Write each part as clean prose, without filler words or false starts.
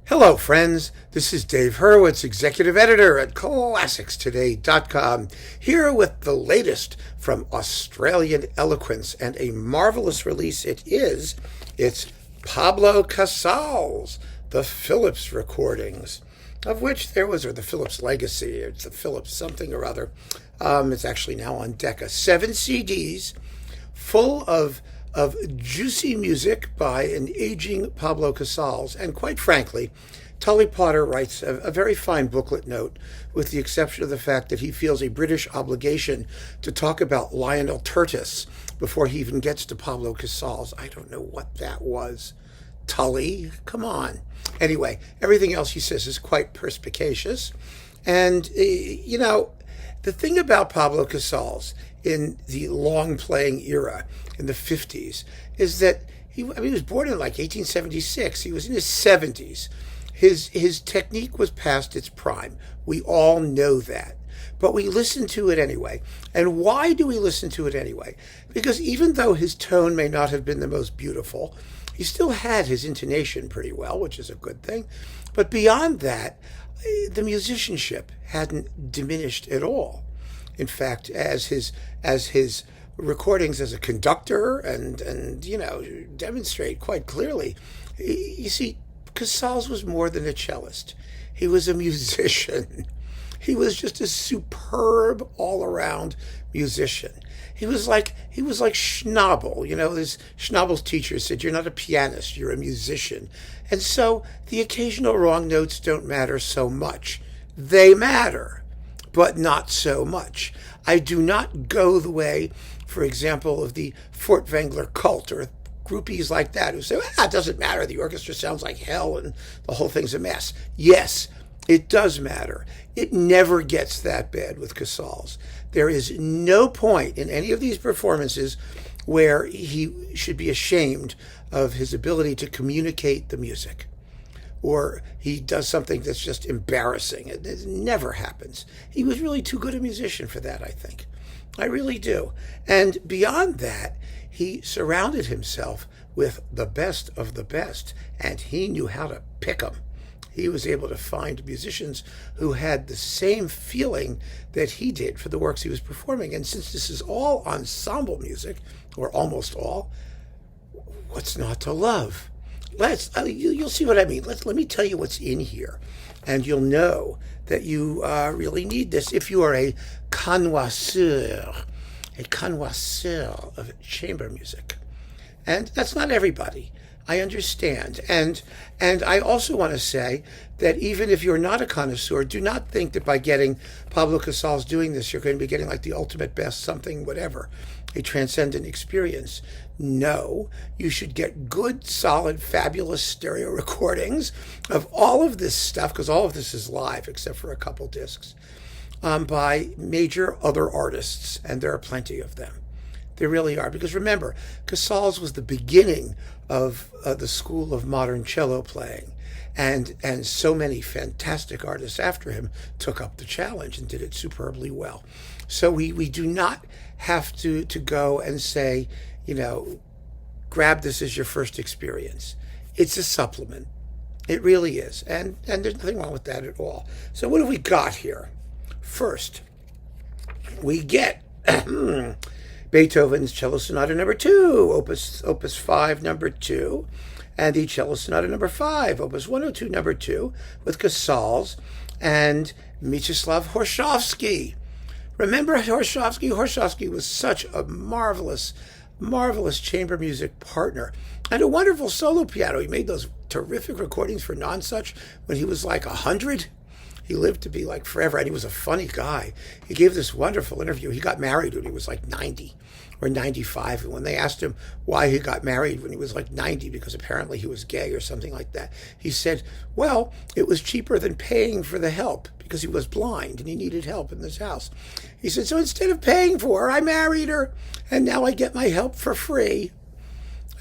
Hello, friends. This is Dave Hurwitz, executive editor at ClassicsToday.com, here with the latest from Australian Eloquence, and a marvelous release it is. It's Pablo Casals, the Phillips recordings, of which there was, or the Phillips Legacy, it's the Phillips something or other. It's actually now on Decca. 7 CDs full of juicy music by an aging Pablo Casals. And quite frankly, Tully Potter writes a very fine booklet note, with the exception of the fact that he feels a British obligation to talk about Lionel Tertis before he even gets to Pablo Casals. I don't know what that was. Tully, come on. Anyway, everything else he says is quite perspicacious. And, the thing about Pablo Casals in the long-playing era in the 50s is that he was born in like 1876. He was in his 70s. His technique was past its prime. We all know that. But we listen to it anyway. And why do we listen to it anyway? Because even though his tone may not have been the most beautiful, he still had his intonation pretty well, which is a good thing. But beyond that, the musicianship hadn't diminished at all. In fact, as his recordings as a conductor and demonstrate quite clearly, you see, Casals was more than a cellist. He was a musician. He was just a superb all-around musician. He was like Schnabel. Schnabel's teacher said, "You're not a pianist, you're a musician." And so the occasional wrong notes don't matter so much. They matter, but not so much. I do not go the way, for example, of the Furtwängler cult or groupies like that who say, it doesn't matter, the orchestra sounds like hell and the whole thing's a mess. Yes, it does matter. It never gets that bad with Casals. There is no point in any of these performances where he should be ashamed of his ability to communicate the music, or he does something that's just embarrassing. It never happens. He was really too good a musician for that, I think. I really do. And beyond that, he surrounded himself with the best of the best, and he knew how to pick them. He was able to find musicians who had the same feeling that he did for the works he was performing. And since this is all ensemble music, or almost all, what's not to love? You'll see what I mean. Let me tell you what's in here, and you'll know that you really need this if you are a connoisseur of chamber music. And that's not everybody. I understand. And I also want to say that even if you're not a connoisseur, do not think that by getting Pablo Casals doing this, you're going to be getting like the ultimate best something, whatever, a transcendent experience. No, you should get good, solid, fabulous stereo recordings of all of this stuff, because all of this is live except for a couple discs, by major other artists, and there are plenty of them. There really are, because remember, Casals was the beginning of the school of modern cello playing, and so many fantastic artists after him took up the challenge and did it superbly well. So we do not have to go and say, grab this as your first experience. It's a supplement. It really is, and there's nothing wrong with that at all. So what have we got here? First, we get Beethoven's Cello Sonata No. 2, Opus 5, No. 2, and the Cello Sonata No. 5, Opus 102, No. 2, with Casals and Mieczysław Horszowski. Remember Horszowski? Horszowski was such a marvelous chamber music partner and a wonderful solo piano. He made those terrific recordings for Nonsuch when he was like 100. He lived to be like forever, and he was a funny guy. He gave this wonderful interview. He got married when he was like 90 or 95. And when they asked him why he got married when he was like 90, because apparently he was gay or something like that, he said, well, it was cheaper than paying for the help, because he was blind and he needed help in this house. He said, so instead of paying for her, I married her, and now I get my help for free.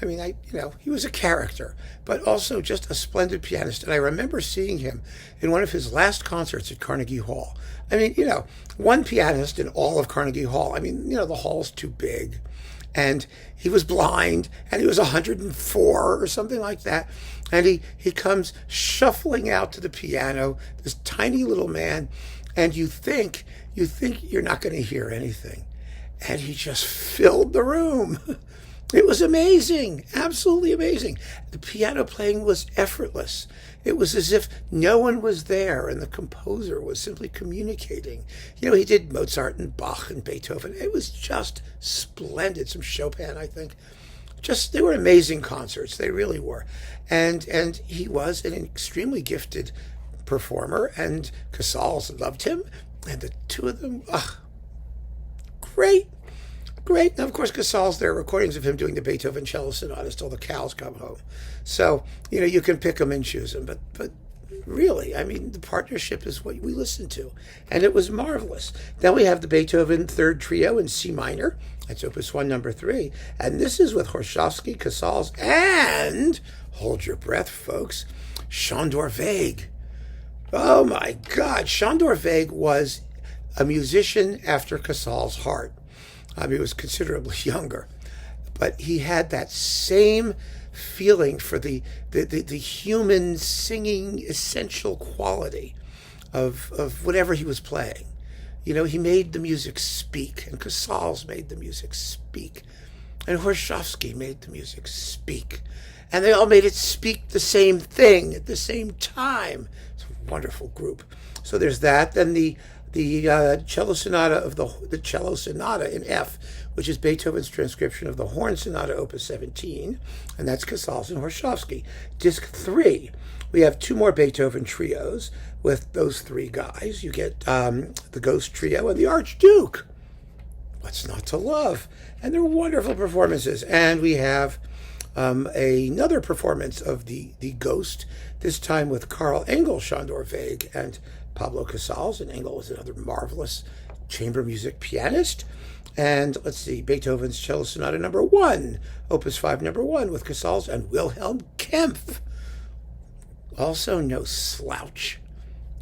I mean, he was a character, but also just a splendid pianist. And I remember seeing him in one of his last concerts at Carnegie Hall. I mean, one pianist in all of Carnegie Hall. I mean, the hall's too big. And he was blind, and he was 104 or something like that. And he comes shuffling out to the piano, this tiny little man, and you think you're not going to hear anything. And he just filled the room. It was amazing, absolutely amazing. The piano playing was effortless. It was as if no one was there and the composer was simply communicating. You know, he did Mozart and Bach and Beethoven. It was just splendid. Some Chopin, I think. They were amazing concerts. They really were. And he was an extremely gifted performer, and Casals loved him. And the two of them, great. Now, of course, Casals, there are recordings of him doing the Beethoven cello sonatas till the cows come home. So, you know, you can pick them and choose them. But really, I mean, the partnership is what we listened to. And it was marvelous. Then we have the Beethoven Third Trio in C minor. That's Opus 1, number 3. And this is with Horszowski, Casals, and, hold your breath, folks, Sándor Végh. Oh, my God. Sándor Végh was a musician after Casals' heart. He was considerably younger, but he had that same feeling for the human singing essential quality of whatever he was playing. You know, he made the music speak, and Casals made the music speak, and Horszowski made the music speak, and they all made it speak the same thing at the same time. It's a wonderful group. So there's that. Then the cello sonata the cello sonata in F, which is Beethoven's transcription of the Horn Sonata, Opus 17, and that's Casals and Horszowski. Disc 3, we have 2 more Beethoven trios with those 3 guys. You get the Ghost Trio and the Archduke. What's not to love? And they're wonderful performances. And we have another performance of the Ghost, this time with Karl Engel, Sándor Végh, and Pablo Casals. And Engel was another marvelous chamber music pianist. And let's see, Beethoven's Cello Sonata number 1, Opus 5 number 1, with Casals and Wilhelm Kempff. Also no slouch,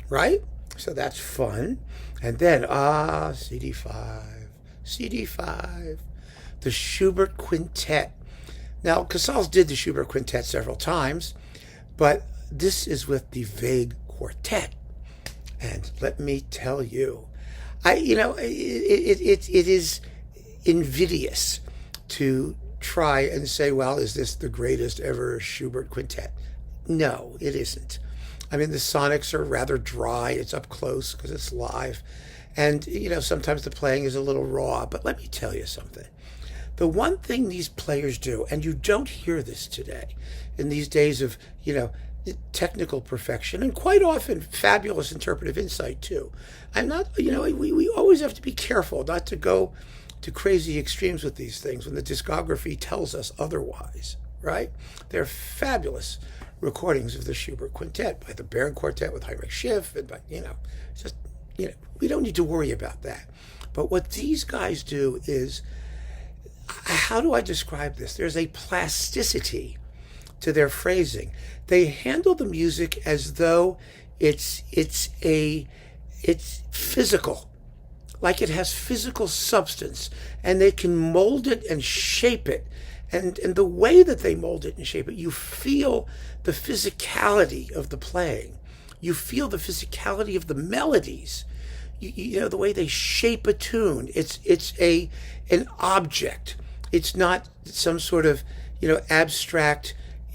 right? So that's fun. And then, Cd5, the Shubert Quintet. Now, Casals did the Schubert Quintet several times, but this is with the Végh Quartet. And let me tell you, it is invidious to try and say, well, is this the greatest ever Schubert Quintet? No, it isn't. I mean, the sonics are rather dry. It's up close because it's live. And, sometimes the playing is a little raw. But let me tell you something. The one thing these players do, and you don't hear this today, in these days of, technical perfection, and quite often fabulous interpretive insight too. I'm not, we always have to be careful not to go to crazy extremes with these things when the discography tells us otherwise, right? They're fabulous recordings of the Schubert Quintet by the Bern Quartet with Heinrich Schiff, and we don't need to worry about that. But what these guys do is, how do I describe this? There's a plasticity to their phrasing. They handle the music as though it's physical, like it has physical substance, and they can mold it and shape it. And the way that they mold it and shape it, you feel the physicality of the playing. You feel the physicality of the melodies. The way they shape a tune. It's an object. It's not some sort of, abstract,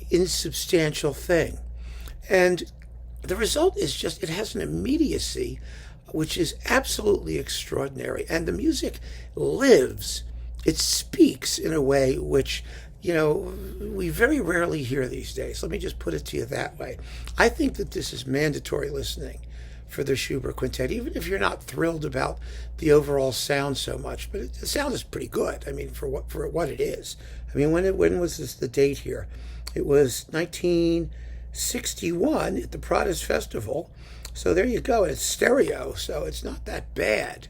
insubstantial thing. And the result is just, it has an immediacy which is absolutely extraordinary. And the music lives. It speaks in a way which, we very rarely hear these days. Let me just put it to you that way. I think that this is mandatory listening for the Schubert Quintet, even if you're not thrilled about the overall sound so much. But the sound is pretty good, for what it is. When was this, the date here? It was 1961 at the Pradas Festival. So there you go. It's stereo, so it's not that bad.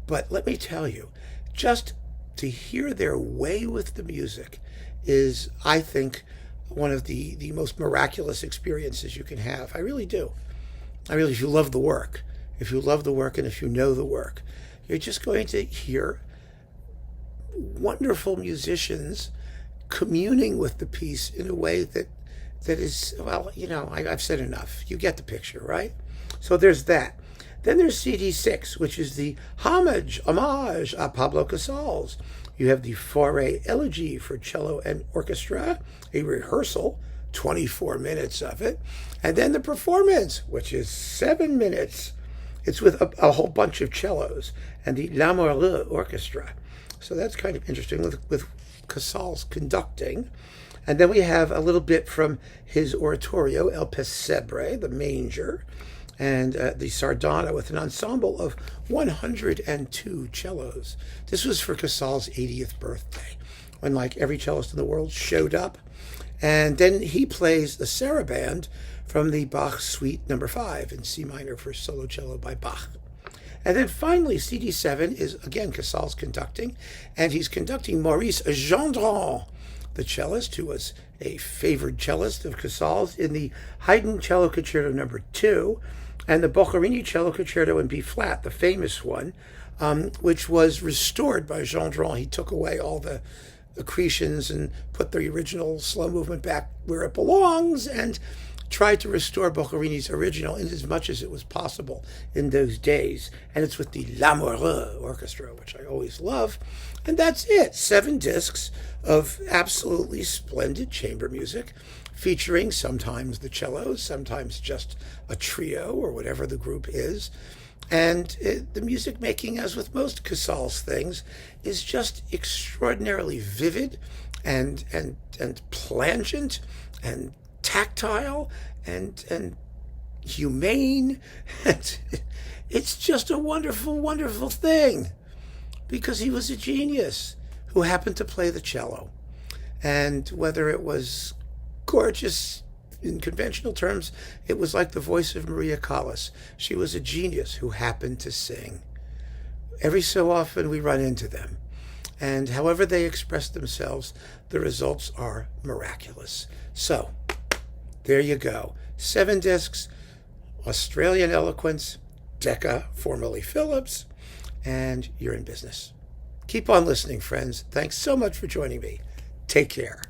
But let me tell you, just to hear their way with the music is, I think, one of the most miraculous experiences you can have. I really do. If you love the work, and if you know the work, you're just going to hear wonderful musicians communing with the piece in a way that is, well, I've said enough. You get the picture, right? So there's that. Then there's CD6, which is the homage à Pablo Casals. You have the Fauré Elegy for cello and orchestra, a rehearsal, 24 minutes of it, and then the performance, which is 7 minutes. It's with a whole bunch of cellos and the L'Amoureux Orchestra. So that's kind of interesting with Casals conducting. And then we have a little bit from his oratorio, El Pesebre, the manger, and the Sardana with an ensemble of 102 cellos. This was for Casals' 80th birthday, when like every cellist in the world showed up. And then he plays the saraband from the Bach Suite No. 5 in C minor for solo cello by Bach. And then finally, CD7 is, again, Casals conducting, and he's conducting Maurice Gendron, the cellist, who was a favored cellist of Casals in the Haydn Cello Concerto No. 2, and the Boccherini Cello Concerto in B-flat, the famous one, which was restored by Gendron. He took away all the accretions and put the original slow movement back where it belongs, and tried to restore Boccherini's original in as much as it was possible in those days. And it's with the L'Amoureux Orchestra, which I always love. And that's it. 7 discs of absolutely splendid chamber music, featuring sometimes the cellos, sometimes just a trio or whatever the group is. And the music making, as with most Casals things, is just extraordinarily vivid and plangent and tactile and humane. And it's just a wonderful, wonderful thing, because he was a genius who happened to play the cello. And whether it was gorgeous in conventional terms, it was like the voice of Maria Callas. She was a genius who happened to sing. Every so often we run into them, and however they express themselves, the results are miraculous. So there you go. 7 discs, Australian Eloquence, Decca, formerly Philips, and you're in business. Keep on listening, friends. Thanks so much for joining me. Take care.